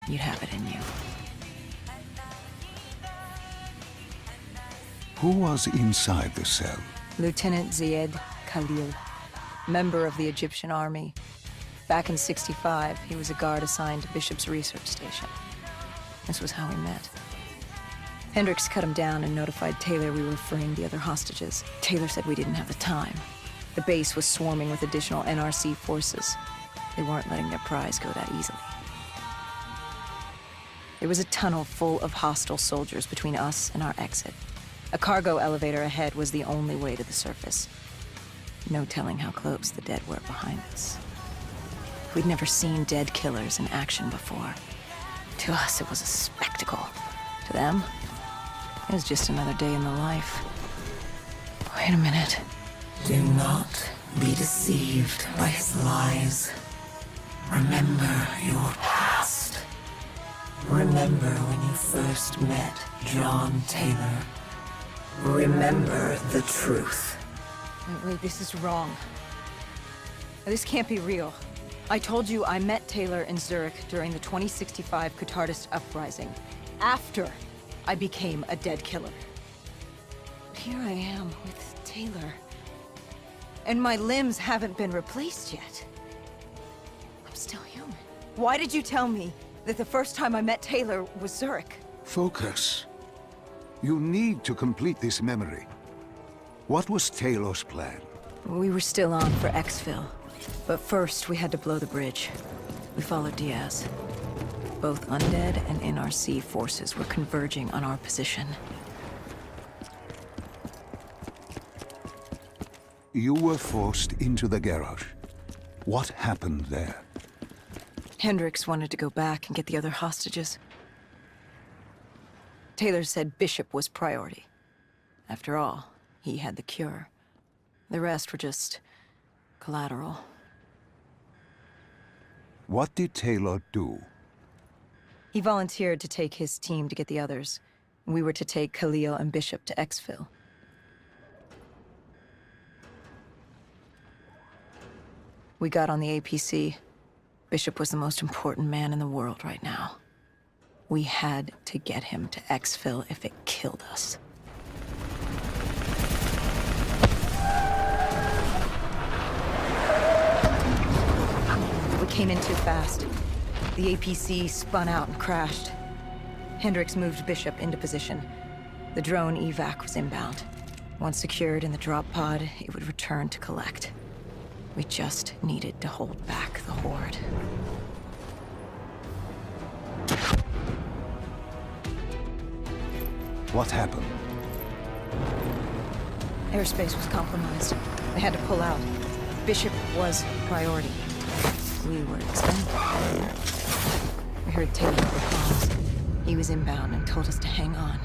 you'd have it in you. Who was inside the cell? Lieutenant Zied Khalil, member of the Egyptian army. Back in '65, he was a guard assigned to Bishop's research station. This was how we met. Hendricks cut him down and notified Taylor we were freeing the other hostages. Taylor said we didn't have the time. The base was swarming with additional NRC forces. They weren't letting their prize go that easily. There was a tunnel full of hostile soldiers between us and our exit. A cargo elevator ahead was the only way to the surface. No telling how close the dead were behind us. We'd never seen dead killers in action before. To us, it was a spectacle. To them, it was just another day in the life. Wait a minute. Do not be deceived by his lies. Remember your past. Remember when you first met John Taylor. Remember the truth. Wait, this is wrong. This can't be real. I told you I met Taylor in Zurich during the 2065 Catardist Uprising, after I became a dead killer. But here I am with Taylor, and my limbs haven't been replaced yet. I'm still human. Why did you tell me that the first time I met Taylor was Zurich? Focus. You need to complete this memory. What was Taylor's plan? We were still on for exfil, but first we had to blow the bridge. We followed Diaz. Both undead and NRC forces were converging on our position. You were forced into the garage. What happened there? Hendricks wanted to go back and get the other hostages. Taylor said Bishop was priority. After all, he had the cure. The rest were just collateral. What did Taylor do? He volunteered to take his team to get the others. We were to take Khalil and Bishop to exfil. We got on the APC. Bishop was the most important man in the world right now. We had to get him to exfil if it killed us. We came in too fast. The APC spun out and crashed. Hendricks moved Bishop into position. The drone evac was inbound. Once secured in the drop pod, it would return to collect. We just needed to hold back the Horde. What happened? Airspace was compromised. They had to pull out. Bishop was priority. We were expendable. We heard Taylor over comms. He was inbound and told us to hang on.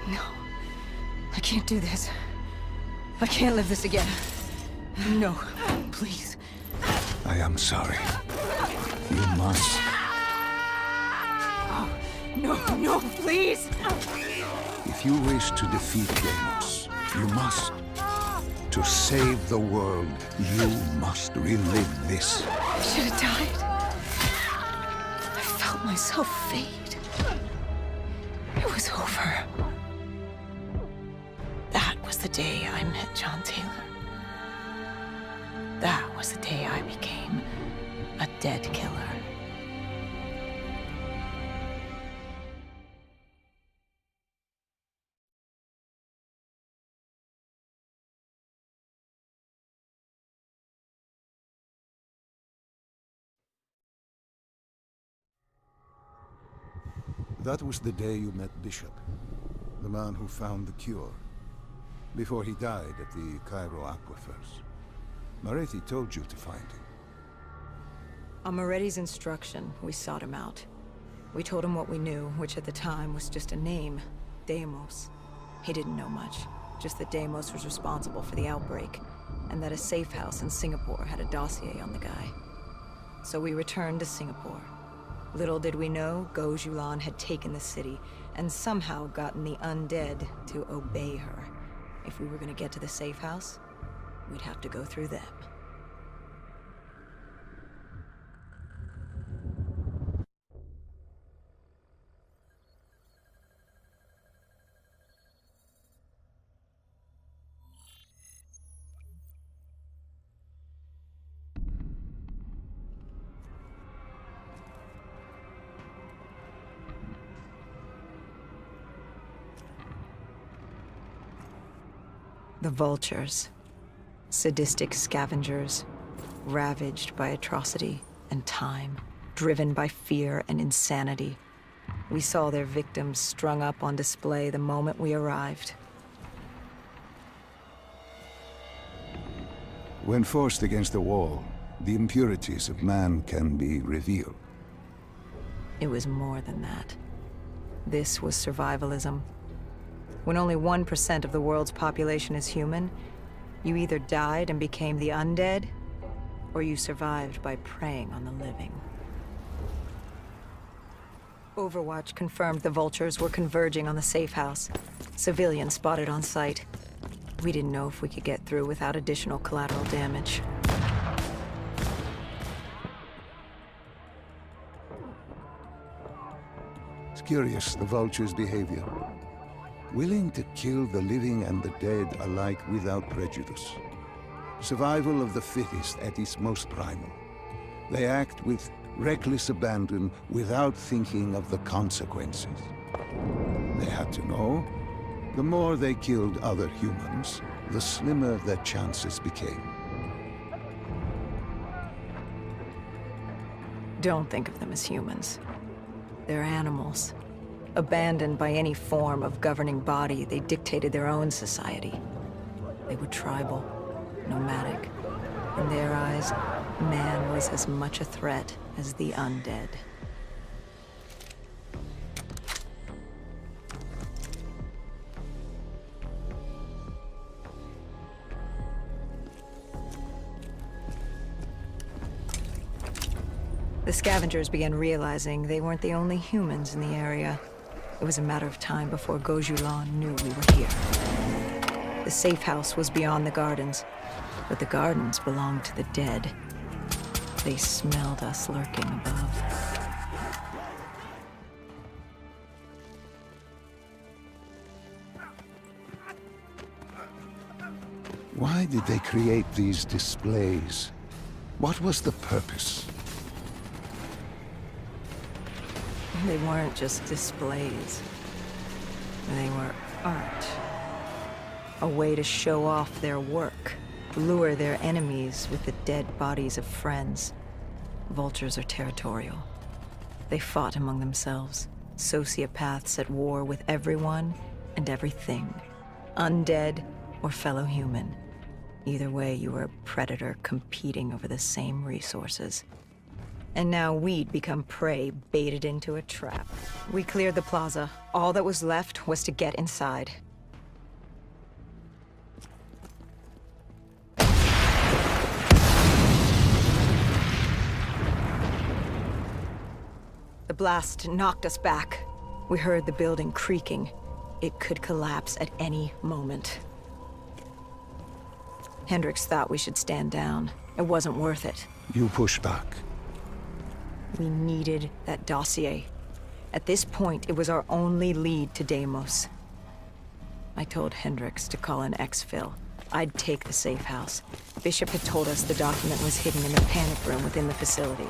No. I can't do this. I can't live this again. No, please. I am sorry. You must. No, please! If you wish to defeat Deimos, you must. To save the world, you must relive this. I should have died. I felt myself fade. It was over. That was the day I met John Taylor. That was the day I became a dead killer. That was the day you met Bishop, the man who found the cure, before he died at the Cairo aquifers. Marethi told you to find him. On Moretti's instruction, we sought him out. We told him what we knew, which at the time was just a name, Deimos. He didn't know much, just that Deimos was responsible for the outbreak, and that a safe house in Singapore had a dossier on the guy. So we returned to Singapore. Little did we know, Gojulan had taken the city, and somehow gotten the undead to obey her. If we were gonna get to the safe house, we'd have to go through them. The Vultures. Sadistic scavengers, ravaged by atrocity and time, driven by fear and insanity. We saw their victims strung up on display the moment we arrived. When forced against the wall, the impurities of man can be revealed. It was more than that. This was survivalism. When only 1% of the world's population is human, you either died and became the undead, or you survived by preying on the living. Overwatch confirmed the Vultures were converging on the safe house. Civilians spotted on site. We didn't know if we could get through without additional collateral damage. It's curious, the Vulture's behavior. Willing to kill the living and the dead alike without prejudice. Survival of the fittest at its most primal. They act with reckless abandon without thinking of the consequences. They had to know, the more they killed other humans, the slimmer their chances became. Don't think of them as humans. They're animals. Abandoned by any form of governing body, they dictated their own society. They were tribal, nomadic. In their eyes, man was as much a threat as the undead. The scavengers began realizing they weren't the only humans in the area. It was a matter of time before Gojulan knew we were here. The safe house was beyond the gardens, but the gardens belonged to the dead. They smelled us lurking above. Why did they create these displays? What was the purpose? They weren't just displays. They were art. A way to show off their work, lure their enemies with the dead bodies of friends. Vultures are territorial. They fought among themselves, sociopaths at war with everyone and everything. Undead or fellow human. Either way, you were a predator competing over the same resources. And now we'd become prey baited into a trap. We cleared the plaza. All that was left was to get inside. The blast knocked us back. We heard the building creaking. It could collapse at any moment. Hendricks thought we should stand down. It wasn't worth it. You push back. We needed that dossier. At this point, it was our only lead to Deimos. I told Hendricks to call in exfil. I'd take the safe house. Bishop had told us the document was hidden in the panic room within the facility.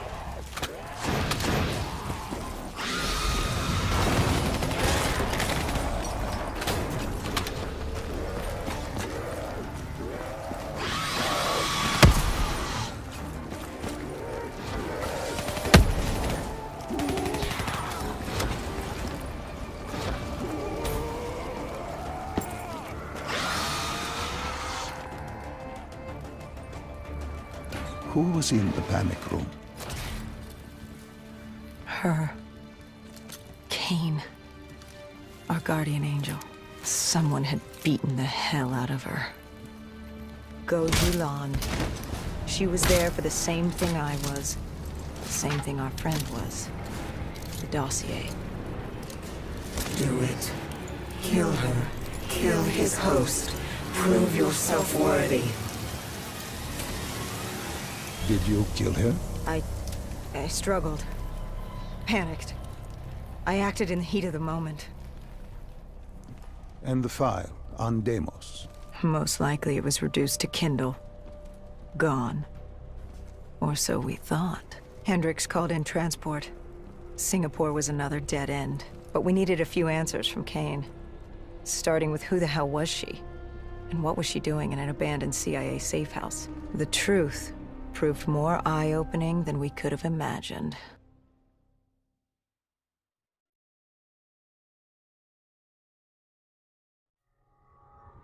Who was in the panic room? Her. Kane. Our guardian angel. Someone had beaten the hell out of her. Gojulan. She was there for the same thing I was. The same thing our friend was. The dossier. Do it. Kill her. Kill his host. Prove yourself worthy. Did you kill her? I struggled. Panicked. I acted in the heat of the moment. And the file on Deimos? Most likely it was reduced to Kindle. Gone. Or so we thought. Hendricks called in transport. Singapore was another dead end. But we needed a few answers from Kane. Starting with who the hell was she? And what was she doing in an abandoned CIA safe house? The truth proved more eye-opening than we could have imagined.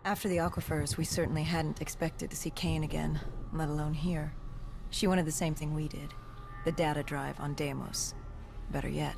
After the aquifers, we certainly hadn't expected to see Kane again, let alone here. She wanted the same thing we did. The data drive on Deimos. Better yet,